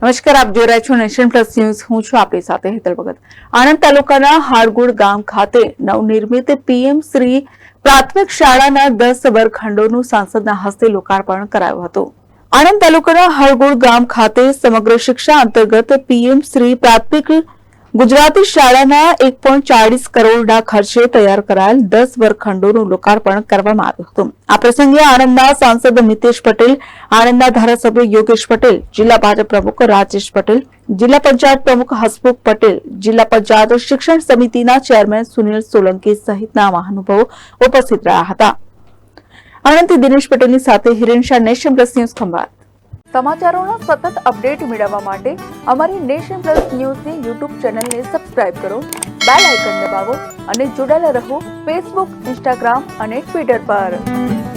નમસ્કાર, આપ જોઈ રહ્યા છો નેશન પ્લસ ન્યૂઝ. હું છું આપણી સાથે હેતલ ભગત. આણંદ તાલુકાના હાડગુડ ગામ ખાતે નવનિર્મિત પીએમ શ્રી પ્રાથમિક શાળાના 10 વર્ગખંડોનું સાંસદના હસ્તે લોકાર્પણ કરાયું હતું. આણંદ તાલુકાના હાડગુડ ગામ ખાતે સમગ્ર શિક્ષા અંતર્ગત પીએમ શ્રી પ્રાથમિક ગુજરાતી શાળાના 1.40 કરોડના ખર્ચે તૈયાર કરાયેલ 10 વર્ગખંડોનું લોકાર્પણ કરવામાં આવ્યું હતું. આ પ્રસંગે આણંદના સાંસદ મિતેશ પટેલ, આણંદના ધારાસભ્ય યોગેશ પટેલ, જિલ્લા ભાજપ પ્રમુખ રાજેશ પટેલ, જિલ્લા પંચાયત પ્રમુખ હસમુખ પટેલ, જિલ્લા પંચાયત શિક્ષણ સમિતિના ચેરમેન સુનિલ સોલંકી સહિતના મહાનુભાવો ઉપસ્થિત રહ્યા હતા. આણંદથી દિનેશ પટેલની સાથે Hiren Shah, nation plus news Khambhat. સમાચારોના સતત અપડેટ મેળવવા માટે અમારી નેશન પ્લસ ન્યૂઝની યુટ્યુબ ચેનલને સબસ્ક્રાઇબ કરો, બેલ આઇકન દબાવો અને જોડાયેલા રહો ફેસબુક, ઇન્સ્ટાગ્રામ અને ટ્વિટર પર.